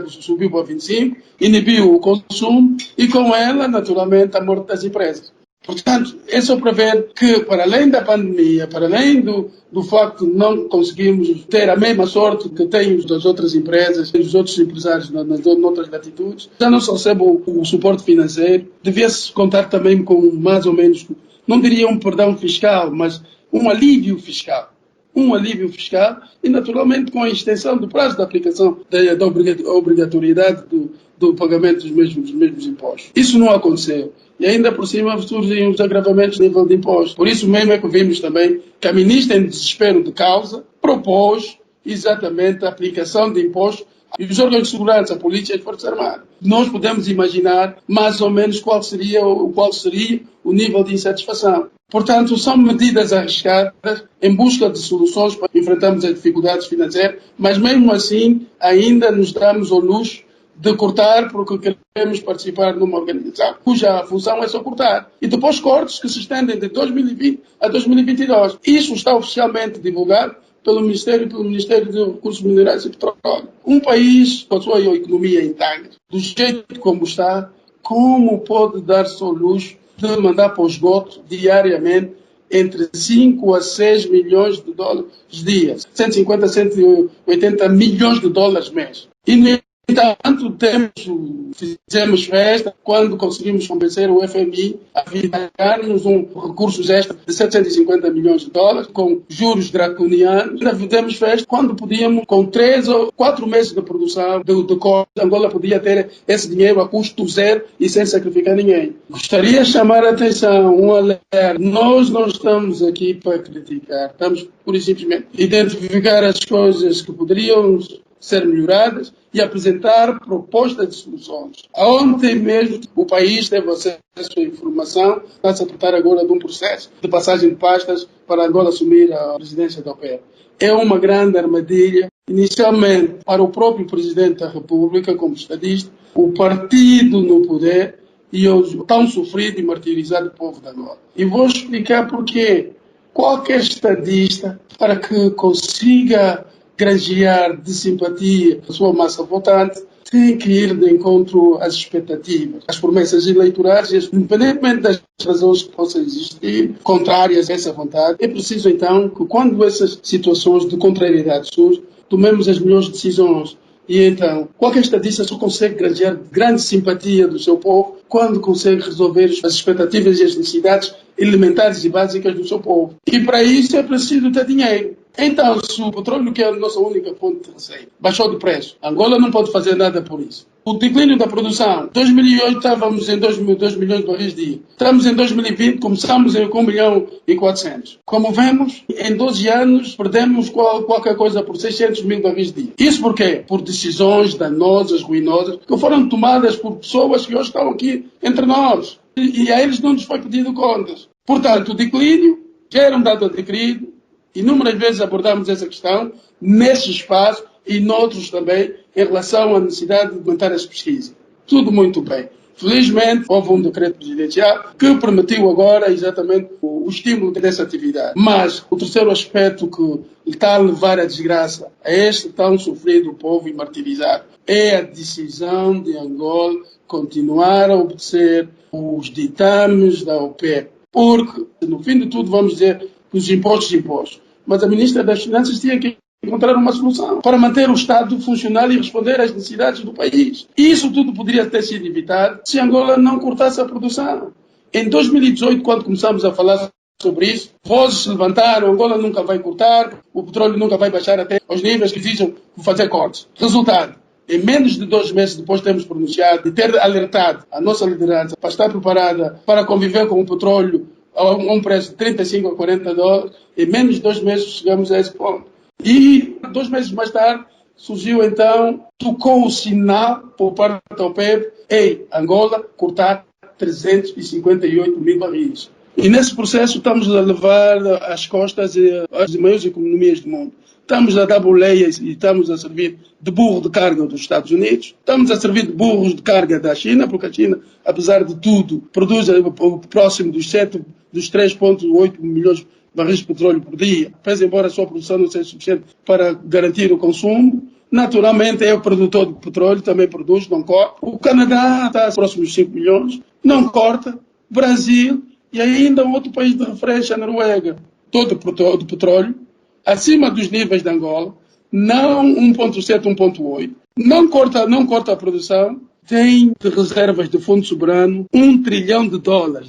[SPEAKER 4] subiu para 25, inibiu o consumo e com ela, naturalmente, a morte das empresas. Portanto, é só para ver que, para além da pandemia, para além do facto de não conseguirmos ter a mesma sorte que têm as outras empresas, os outros empresários nas outras latitudes, já não só recebem o suporte financeiro, devia-se contar também com mais ou menos, não diria um perdão fiscal, mas um alívio fiscal. Um alívio fiscal e, naturalmente, com a extensão do prazo da aplicação da obrigatoriedade do pagamento dos mesmos impostos. Isso não aconteceu. E ainda por cima surgem os agravamentos do nível de impostos. Por isso mesmo é que vimos também que a ministra, em desespero de causa, propôs exatamente a aplicação de impostos e os órgãos de segurança, a polícia e as forças armadas. Nós podemos imaginar mais ou menos qual seria o nível de insatisfação. Portanto, são medidas arriscadas em busca de soluções para enfrentarmos as dificuldades financeiras, mas mesmo assim ainda nos damos ao luxo de cortar porque queremos participar numa organização cuja função é só cortar. E depois cortes que se estendem de 2020 a 2022. Isso está oficialmente divulgado pelo Ministério de Recursos Minerais e Petróleo. Um país com a sua economia intacta, do jeito como está, como pode dar-se ao luxo de mandar para o esgoto diariamente entre 5 a 6 milhões de dólares dia, 150 a 180 milhões de dólares mês? E, no entanto, fizemos festa quando conseguimos convencer o FMI a dar-nos recursos extra de 750 milhões de dólares, com juros draconianos. Ainda fizemos festa quando podíamos, com 3 ou 4 meses de produção de corte, Angola podia ter esse dinheiro a custo zero e sem sacrificar ninguém. Gostaria de chamar a atenção, um alerta. Nós não estamos aqui para criticar, estamos, pura e simplesmente, identificar as coisas que poderiam ser melhoradas e apresentar propostas de soluções. Ontem mesmo o país teve acesso à informação, está-se a tratar agora de um processo de passagem de pastas para Angola assumir a presidência da OPEP. É uma grande armadilha, inicialmente para o próprio Presidente da República, como estadista, o partido no poder e o tão sofrido e martirizado povo de Angola. E vou explicar porquê. Qualquer estadista, para que consiga granjear de simpatia a sua massa votante, tem que ir de encontro às expectativas, às promessas eleitorais, independentemente das razões que possam existir, contrárias a essa vontade. É preciso, então, que quando essas situações de contrariedade surgem, tomemos as melhores decisões. E então, qualquer estadista só consegue granjear grande simpatia do seu povo quando consegue resolver as expectativas e as necessidades elementares e básicas do seu povo. E para isso é preciso ter dinheiro. Então, se o petróleo, que é a nossa única fonte de receita, baixou de preço, Angola não pode fazer nada por isso. O declínio da produção, 2008 estávamos em 2 milhões de barris dia. Estamos em 2020, começamos com 1 milhão e 400. Como vemos, em 12 anos perdemos qualquer coisa por 600 mil barris dia. Isso por quê? Por decisões danosas, ruinosas, que foram tomadas por pessoas que hoje estão aqui entre nós. E a eles não nos foi pedido contas. Portanto, o declínio já era um dado adquirido. Inúmeras vezes abordamos essa questão nesse espaço e noutros também em relação à necessidade de aumentar as pesquisas. Tudo muito bem. Felizmente, houve um decreto presidencial que permitiu agora exatamente o estímulo dessa atividade. Mas o terceiro aspecto que está a levar a desgraça a este tão sofrido povo e martirizado é a decisão de Angola continuar a obedecer os ditames da OPEP. Porque, no fim de tudo, vamos dizer que os impostos. Mas a Ministra das Finanças tinha que encontrar uma solução para manter o Estado funcional e responder às necessidades do país. E isso tudo poderia ter sido evitado se Angola não cortasse a produção. Em 2018, quando começamos a falar sobre isso, vozes se levantaram, Angola nunca vai cortar, o petróleo nunca vai baixar até aos níveis que exigem fazer cortes. Resultado, em menos de 2 meses depois de termos pronunciado e ter alertado a nossa liderança para estar preparada para conviver com o petróleo a um preço de 35 a 40 dólares, em menos de 2 meses chegamos a esse ponto. E 2 meses mais tarde surgiu então, tocou o sinal por parte da OPEP, Angola cortar 358 mil barris. E nesse processo estamos a levar às costas as maiores economias do mundo. Estamos a dar boleia e estamos a servir de burro de carga dos Estados Unidos. Estamos a servir de burros de carga da China, porque a China, apesar de tudo, produz próximo dos 3,8 milhões de barris de petróleo por dia. Pese embora a sua produção não seja suficiente para garantir o consumo, naturalmente é o produtor de petróleo, também produz, não corta. O Canadá está próximo dos 5 milhões, não corta. Brasil e ainda um outro país de referência, a Noruega, todo produtor de petróleo, acima dos níveis de Angola, não 1,7, 1,8. Não corta a produção, tem de reservas de fundo soberano $1 trilhão,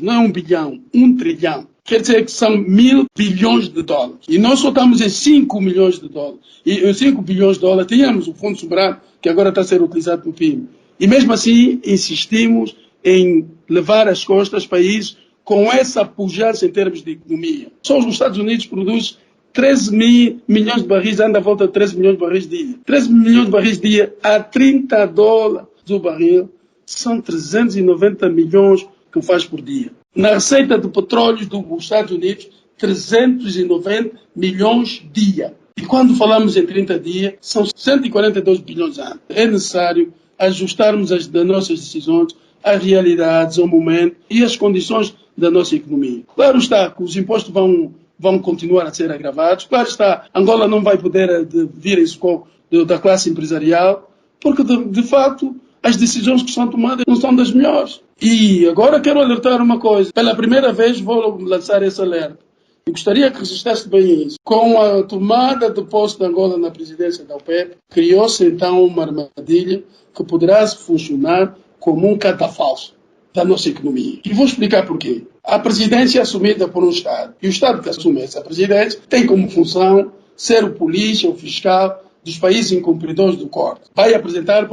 [SPEAKER 4] não é 1 bilhão, 1 trilhão. Quer dizer que são 1.000 bilhões de dólares. E nós só estamos em 5 milhões de dólares. E em 5 bilhões de dólares tínhamos o fundo soberano, que agora está a ser utilizado no PIB. E mesmo assim, insistimos em levar às costas países com essa pujança em termos de economia. Só os Estados Unidos produzem 13 milhões de barris, anda à volta de 13 milhões de barris dia. 13 milhões de barris dia a 30 dólares o barril, são 390 milhões que faz por dia. Na receita de petróleo dos Estados Unidos, 390 milhões dia. E quando falamos em 30 dias, são 142 bilhões ano. É necessário ajustarmos as nossas decisões às realidades, ao momento e às condições da nossa economia. Claro está que os impostos vão continuar a ser agravados. Claro está, Angola não vai poder vir em socorro da classe empresarial, porque de facto as decisões que são tomadas não são das melhores. E agora quero alertar uma coisa. Pela primeira vez vou lançar esse alerta. Eu gostaria que registrasse bem isso. Com a tomada de posse de Angola na presidência da OPEP, criou-se então uma armadilha que poderá funcionar como um catafalso da nossa economia. E vou explicar porquê. A presidência é assumida por um Estado. E o Estado que assume essa presidência tem como função ser o polícia, o fiscal dos países incumpridores do corte. Pode apresentar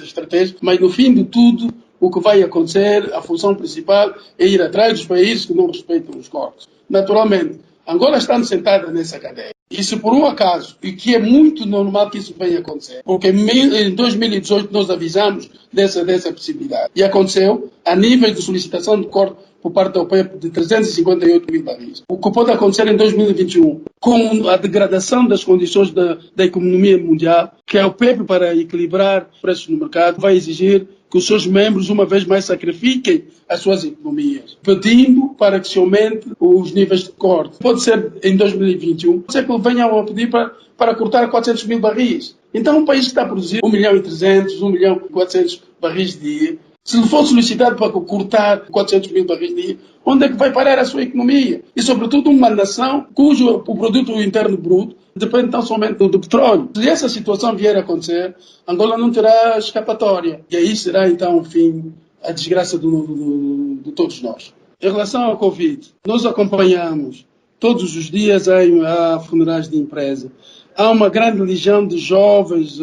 [SPEAKER 4] estratégias, mas no fim de tudo, o que vai acontecer, a função principal é ir atrás dos países que não respeitam os cortes. Naturalmente, Angola está sentada nessa cadeia. E se por um acaso, e que é muito normal que isso venha acontecer, porque em 2018 nós avisamos dessa possibilidade. E aconteceu a nível de solicitação de corte por parte da OPEP de 358 mil barris. O que pode acontecer em 2021, com a degradação das condições da economia mundial, que a OPEP, para equilibrar os preços no mercado, vai exigir que os seus membros, uma vez mais, sacrifiquem as suas economias, pedindo para que se aumente os níveis de corte. Pode ser em 2021, pode ser que venham a pedir para cortar 400 mil barris. Então, um país que está a produzir 1.300.000, 1.400.000 barris de dia, se lhe for solicitado para cortar 400 mil barris de dia, onde é que vai parar a sua economia? E, sobretudo, uma nação cujo o produto interno bruto depende tão somente do petróleo. Se essa situação vier a acontecer, Angola não terá escapatória. E aí será, então, enfim, a desgraça de todos nós. Em relação ao Covid, nós acompanhamos todos os dias há funerais de empresa. Há uma grande legião de jovens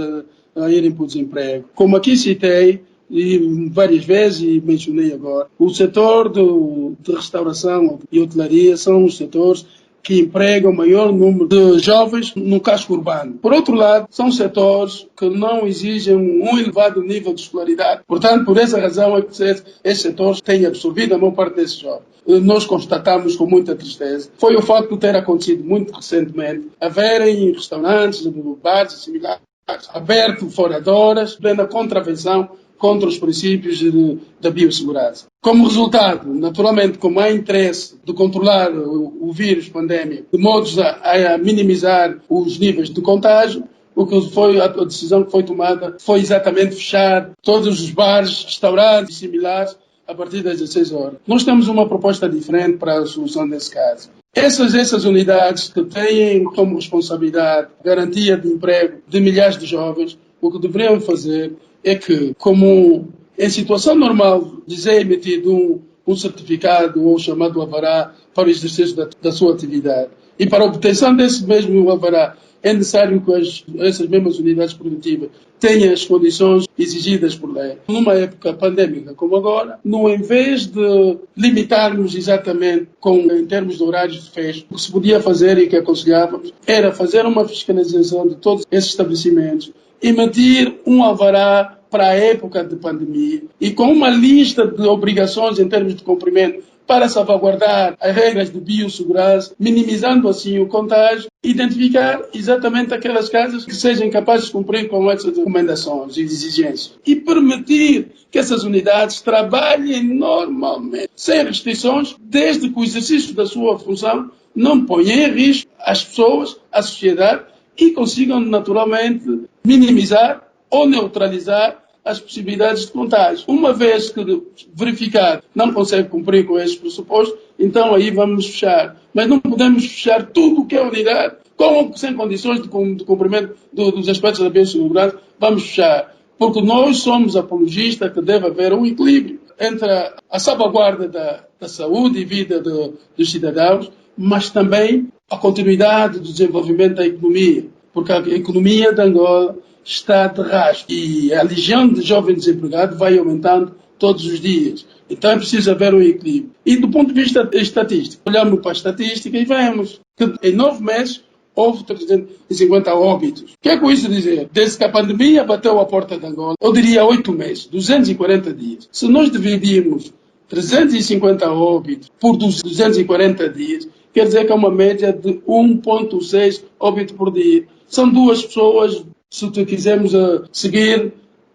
[SPEAKER 4] a irem para o desemprego. Como aqui citei, e várias vezes, e mencionei agora, o setor de restauração e hotelaria são os setores que empregam o maior número de jovens no casco urbano. Por outro lado, são setores que não exigem um elevado nível de escolaridade. Portanto, por essa razão é que esses setores têm absorvido a maior parte desses jovens. Nós constatamos com muita tristeza. Foi o facto de ter acontecido muito recentemente haverem restaurantes, bares e similares aberto fora de horas, plena contravenção contra os princípios da biossegurança. Como resultado, naturalmente, como há interesse de controlar o vírus pandémico, de modos a minimizar os níveis de contágio, a decisão que foi tomada foi exatamente fechar todos os bares, restaurantes e similares a partir das 16 horas. Nós temos uma proposta diferente para a solução desse caso. Essas unidades que têm como responsabilidade a garantia de emprego de milhares de jovens, o que deveriam fazer é que, como em situação normal, dizer emitido um certificado ou chamado alvará para o exercício da sua atividade. E para a obtenção desse mesmo alvará é necessário que essas mesmas unidades produtivas tenham as condições exigidas por lei. Numa época pandémica como agora, em vez de limitarmos exatamente em termos de horários de fecho, o que se podia fazer e que aconselhávamos era fazer uma fiscalização de todos esses estabelecimentos, emitir um alvará para a época de pandemia e com uma lista de obrigações em termos de cumprimento para salvaguardar as regras de biossegurança, minimizando assim o contágio, identificar exatamente aquelas casas que sejam capazes de cumprir com essas recomendações e exigências e permitir que essas unidades trabalhem normalmente, sem restrições, desde que o exercício da sua função não ponha em risco as pessoas, a sociedade e consigam naturalmente minimizar ou neutralizar as possibilidades de contágio. Uma vez que verificado não consegue cumprir com esses pressupostos, então aí vamos fechar. Mas não podemos fechar tudo o que é unidade, sem condições de cumprimento dos aspectos da biossegurança, vamos fechar. Porque nós somos apologistas que deve haver um equilíbrio entre a salvaguarda da saúde e vida dos cidadãos, mas também a continuidade do desenvolvimento da economia. Porque a economia de Angola está de rastro e a legião de jovens desempregados vai aumentando todos os dias. Então é preciso haver um equilíbrio. E do ponto de vista estatístico, olhamos para a estatística e vemos que em 9 meses houve 350 óbitos. O que é com isso dizer? Desde que a pandemia bateu à porta de Angola, eu diria 8 meses, 240 dias. Se nós dividirmos 350 óbitos por 240 dias, quer dizer que é uma média de 1,6 óbitos por dia. São 2 pessoas, se quisermos seguir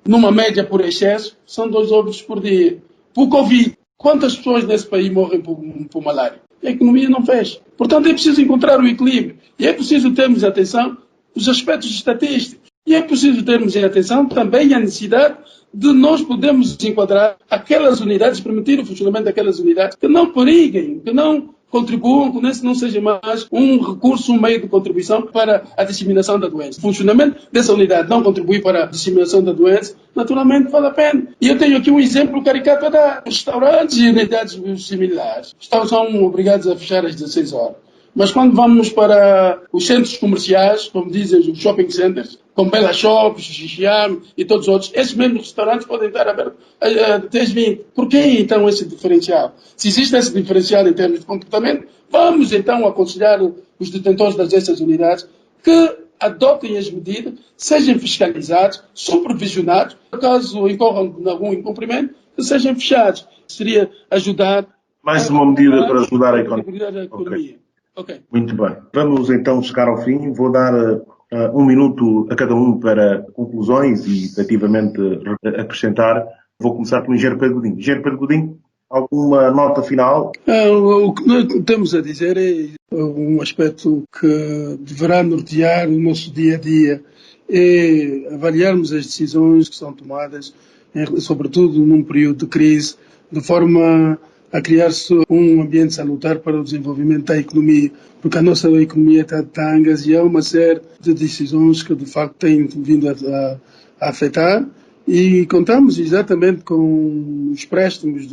[SPEAKER 4] numa média por excesso, são 2 óbitos por dia. Por Covid, quantas pessoas nesse país morrem por malária? A economia não fecha. Portanto, é preciso encontrar o equilíbrio. E é preciso termos atenção os aspectos estatísticos. E é preciso termos em atenção também a necessidade de nós podermos enquadrar aquelas unidades, permitir o funcionamento daquelas unidades que não periguem, que não contribuam, que esse não seja mais um recurso, um meio de contribuição para a disseminação da doença. O funcionamento dessa unidade não contribui para a disseminação da doença, naturalmente vale a pena. E eu tenho aqui um exemplo caricato a dar. Restaurantes e unidades similares são obrigados a fechar às 16 horas. Mas quando vamos para os centros comerciais, como dizem os shopping centers, como Bela Shops, Xixiam e todos os outros, esses mesmos restaurantes podem estar abertos até às 20. Por que então esse diferencial? Se existe esse diferencial em termos de comportamento, vamos então aconselhar os detentores dessas unidades que adotem as medidas, sejam fiscalizados, supervisionados, caso incorram em algum incumprimento, que sejam fechados. Seria ajudar...
[SPEAKER 6] Mais uma medida para ajudar a economia.
[SPEAKER 4] Okay.
[SPEAKER 6] Muito bem. Vamos então chegar ao fim. Vou dar 1 minuto a cada um para conclusões e, efetivamente, acrescentar. Vou começar pelo Engenheiro Pedro Godinho. Engenheiro Pedro Godinho, alguma nota final?
[SPEAKER 4] O que nós temos a dizer é um aspecto que deverá nortear o nosso dia-a-dia, é avaliarmos as decisões que são tomadas, sobretudo num período de crise, de forma a criar-se um ambiente salutar para o desenvolvimento da economia, porque a nossa economia está a engazear uma série de decisões que de facto têm vindo a afetar, e contamos exatamente com os préstimos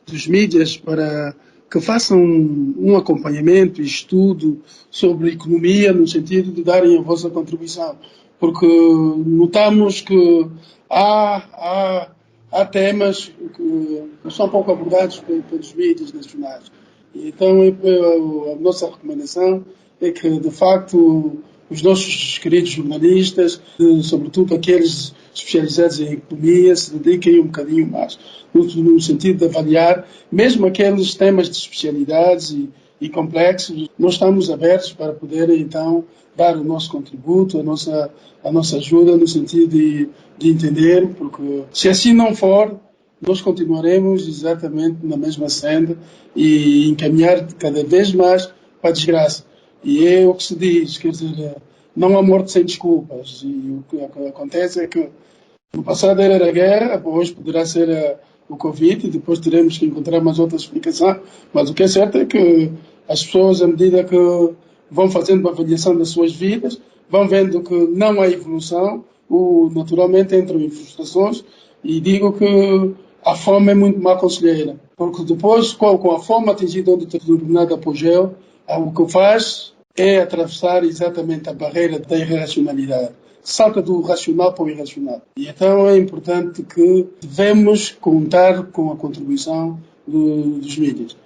[SPEAKER 4] dos mídias para que façam um acompanhamento e estudo sobre economia no sentido de darem a vossa contribuição, porque notamos que há temas que são pouco abordados pelos mídias nacionais. Então, a nossa recomendação é que, de facto, os nossos queridos jornalistas, sobretudo aqueles especializados em economia, se dediquem um bocadinho mais, no sentido de avaliar, mesmo aqueles temas de especialidades e complexos, nós estamos abertos para poder, então, dar o nosso contributo, a nossa ajuda, no sentido de entender, porque se assim não for, nós continuaremos exatamente na mesma senda e encaminhar cada vez mais para a desgraça. E é o que se diz, quer dizer, não há morte sem desculpas. E o que acontece é que no passado era a guerra, hoje poderá ser o Covid, e depois teremos que encontrar mais outra explicação. Mas o que é certo é que as pessoas, à medida que vão fazendo uma avaliação das suas vidas, vão vendo que não há evolução, naturalmente entram em frustrações, e digo que a fome é muito má conselheira, porque depois, com a fome atingida onde determinado apogeu, o que faz é atravessar exatamente a barreira da irracionalidade. Salta do racional para o irracional. E então é importante que devemos contar com a contribuição dos mídias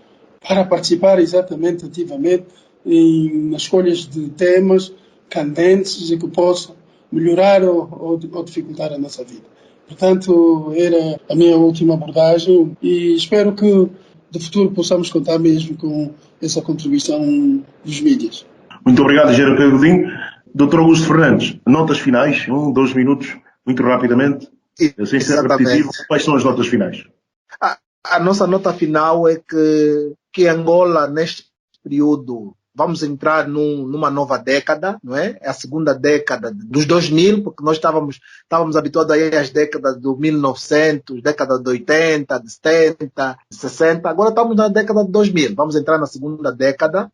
[SPEAKER 4] para participar exatamente ativamente nas escolhas de temas candentes e que possam melhorar ou dificultar a nossa vida. Portanto, era a minha última abordagem e espero que de futuro possamos contar mesmo com essa contribuição dos mídias.
[SPEAKER 6] Muito obrigado, Engenheiro Pedro Godinho. Dr. Augusto Fernandes, notas finais, 1, 2 minutos, muito rapidamente, sem ser repetitivo. Quais são as notas finais?
[SPEAKER 7] A nossa nota final é que Angola, neste período, vamos entrar numa nova década, não é? É a segunda década dos 2000, porque nós estávamos habituados aí às décadas do 1900, década de 80, de 70, de 60. Agora estamos na década de 2000. Vamos entrar na segunda década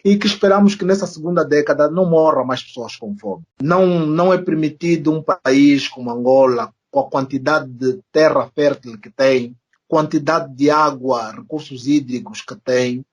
[SPEAKER 7] e que esperamos que nessa segunda década não morram mais pessoas com fome. Não é permitido um país como Angola, com a quantidade de terra fértil que tem, quantidade de água, recursos hídricos que tem,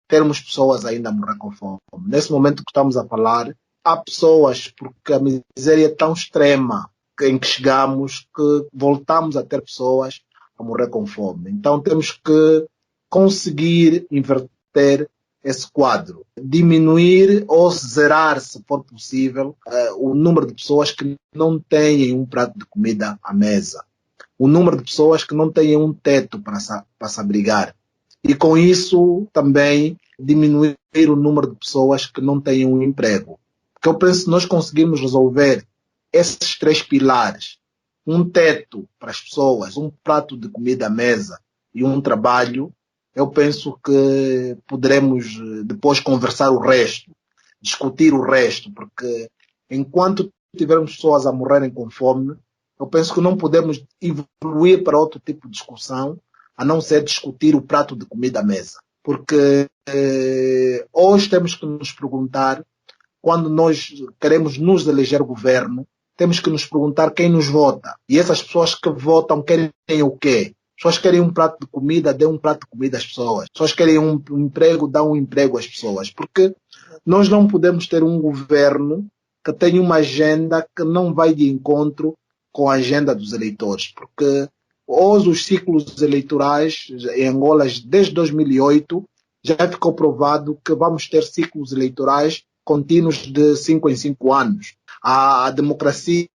[SPEAKER 7] termos pessoas ainda a morrer com fome. Nesse momento que estamos a falar, há pessoas, porque a miséria é tão extrema em que chegamos, que voltamos a ter pessoas a morrer com fome. Então temos que conseguir inverter esse quadro, diminuir ou zerar, se for possível, o número de pessoas que não têm um prato de comida à mesa, o número de pessoas que não têm um teto para se abrigar. E com isso também diminuir o número de pessoas que não têm um emprego. Porque eu penso que nós conseguimos resolver esses 3 pilares, um teto para as pessoas, um prato de comida à mesa e um trabalho, eu penso que poderemos depois conversar o resto, discutir o resto, porque enquanto tivermos pessoas a morrerem com fome, eu penso que não podemos evoluir para outro tipo de discussão, a não ser discutir o prato de comida à mesa. Porque hoje temos que nos perguntar, quando nós queremos nos eleger governo, temos que nos perguntar quem nos vota. E essas pessoas que votam querem o quê? As pessoas querem um prato de comida, dê um prato de comida às pessoas. As pessoas querem um emprego, dá um emprego às pessoas. Porque nós não podemos ter um governo que tenha uma agenda que não vai de encontro com a agenda dos eleitores. Porque hoje os ciclos eleitorais em Angola, desde 2008, já ficou provado que vamos ter ciclos eleitorais contínuos de 5 em 5 anos. A democracia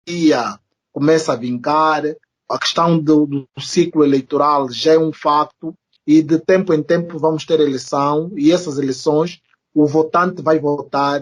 [SPEAKER 7] começa a vincar, a questão do ciclo eleitoral já é um facto e de tempo em tempo vamos ter eleição e essas eleições o votante vai votar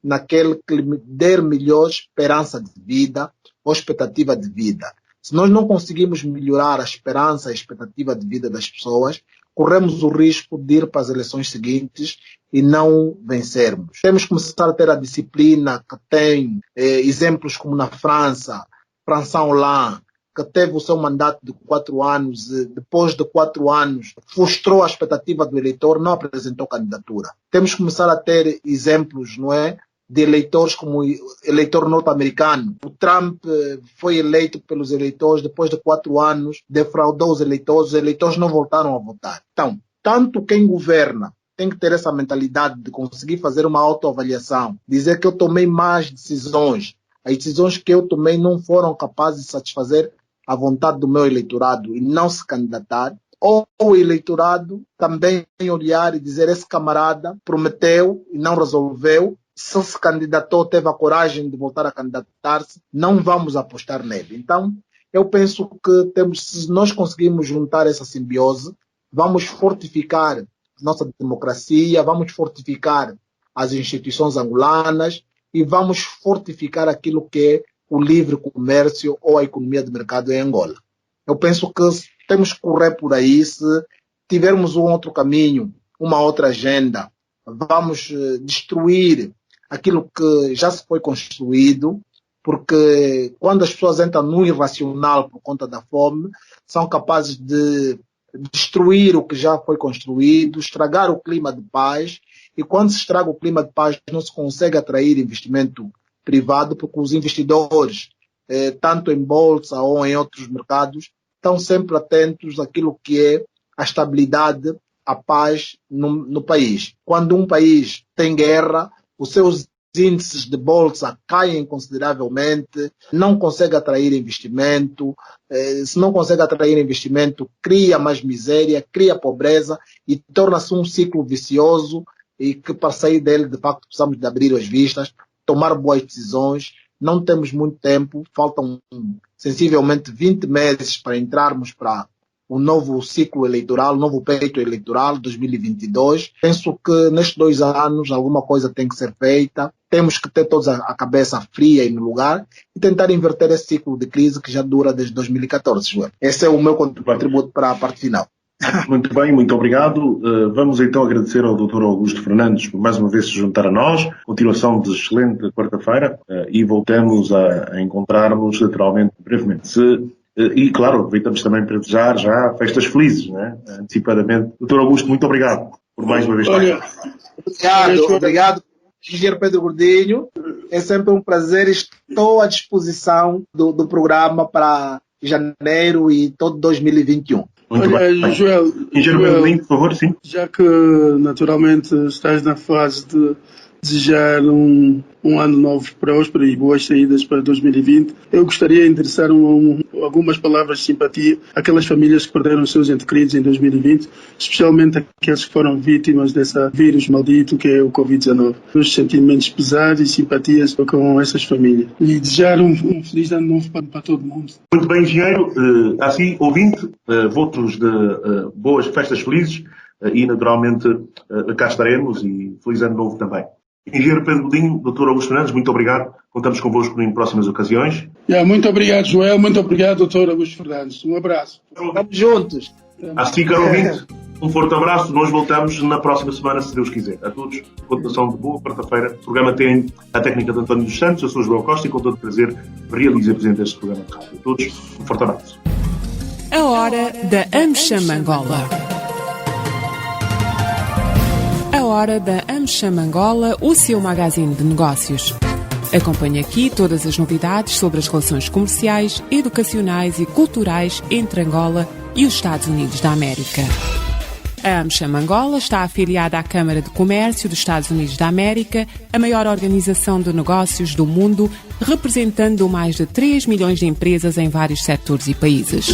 [SPEAKER 7] naquele que lhe der melhor esperança de vida ou expectativa de vida. Se nós não conseguimos melhorar a esperança e a expectativa de vida das pessoas, corremos o risco de ir para as eleições seguintes e não vencermos. Temos que começar a ter a disciplina que tem exemplos como na França, François Hollande, que teve o seu mandato de 4 anos, depois de 4 anos frustrou a expectativa do eleitor, não apresentou candidatura. Temos que começar a ter exemplos, não é, de eleitores como o eleitor norte-americano. O Trump foi eleito pelos eleitores, depois de 4 anos defraudou os eleitores não voltaram a votar. Então, tanto quem governa tem que ter essa mentalidade de conseguir fazer uma autoavaliação, dizer que eu tomei más decisões, as decisões que eu tomei não foram capazes de satisfazer a vontade do meu eleitorado e não se candidatar, ou o eleitorado também olhar e dizer esse camarada prometeu e não resolveu, se candidatou, teve a coragem de voltar a candidatar-se, não vamos apostar nele. Então, eu penso que se nós conseguirmos juntar essa simbiose, vamos fortificar nossa democracia, vamos fortificar as instituições angolanas e vamos fortificar aquilo que é o livre comércio ou a economia de mercado em Angola. Eu penso que temos que correr por aí. Se tivermos um outro caminho, uma outra agenda, vamos destruir aquilo que já se foi construído, porque quando as pessoas entram no irracional por conta da fome, são capazes de destruir o que já foi construído, estragar o clima de paz, e quando se estraga o clima de paz não se consegue atrair investimento privado, porque os investidores, tanto em bolsa ou em outros mercados, estão sempre atentos àquilo que é a estabilidade, a paz no país. Quando um país tem guerra, os seus índices de bolsa caem consideravelmente, não consegue atrair investimento, se não consegue atrair investimento, cria mais miséria, cria pobreza e torna-se um ciclo vicioso e que para sair dele, de facto, precisamos de abrir as vistas, tomar boas decisões. Não temos muito tempo, faltam sensivelmente 20 meses para entrarmos para o novo ciclo eleitoral, novo pleito eleitoral 2022. Penso que nestes 2 anos alguma coisa tem que ser feita. Temos que ter todos a cabeça fria e no lugar e tentar inverter esse ciclo de crise que já dura desde 2014, Joel. Esse é o meu contributo para a parte final.
[SPEAKER 6] Muito bem, muito obrigado. Vamos então agradecer ao Dr. Augusto Fernandes por mais uma vez se juntar a nós. Continuação de excelente quarta-feira e voltamos a encontrar-nos naturalmente brevemente. E claro, aproveitamos também para desejar já festas felizes, né? Antecipadamente. Dr. Augusto, muito obrigado por mais uma vez.
[SPEAKER 7] Obrigado, engenheiro Pedro Gordinho. É sempre um prazer. Estou à disposição do programa para janeiro e todo 2021.
[SPEAKER 6] Muito
[SPEAKER 4] Olha,
[SPEAKER 6] bem.
[SPEAKER 4] Joel,
[SPEAKER 6] Joel, por favor, sim.
[SPEAKER 4] Já que naturalmente estás na fase de desejar um ano novo próspero e boas saídas para 2020, eu gostaria de endereçar algumas palavras de simpatia àquelas famílias que perderam seus entes queridos em 2020, especialmente aqueles que foram vítimas desse vírus maldito que é o Covid-19. Meus sentimentos pesados e simpatias com essas famílias. E desejar um feliz ano novo para todo mundo.
[SPEAKER 6] Muito bem, engenheiro. Assim, ouvinte, votos de boas festas felizes e naturalmente cá estaremos e feliz ano novo também. Engenheiro Pedro Godinho, Dr. Augusto Fernandes, muito obrigado. Contamos convosco em próximas ocasiões.
[SPEAKER 4] Muito obrigado, Joel. Muito obrigado, Dr. Augusto Fernandes. Um abraço.
[SPEAKER 7] Estamos juntos.
[SPEAKER 6] Assim, caro ouvinte, um forte abraço. Nós voltamos na próxima semana, se Deus quiser. A todos, continuação de boa quarta-feira. O programa tem a técnica de António dos Santos. Eu sou Joel Costa e com todo prazer realizo e apresento este programa de rádio. A todos, um forte abraço.
[SPEAKER 1] A hora da AmCham Angola. A hora da AmCham Angola, o seu magazine de negócios. Acompanhe aqui todas as novidades sobre as relações comerciais, educacionais e culturais entre Angola e os Estados Unidos da América. A AmCham Angola está afiliada à Câmara de Comércio dos Estados Unidos da América, a maior organização de negócios do mundo, representando mais de 3 milhões de empresas em vários setores e países.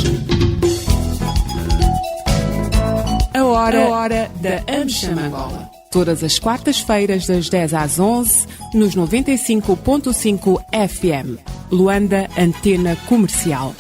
[SPEAKER 1] A hora da AmCham Angola. Todas as quartas-feiras das 10 às 11, nos 95.5 FM. Luanda, Antena Comercial.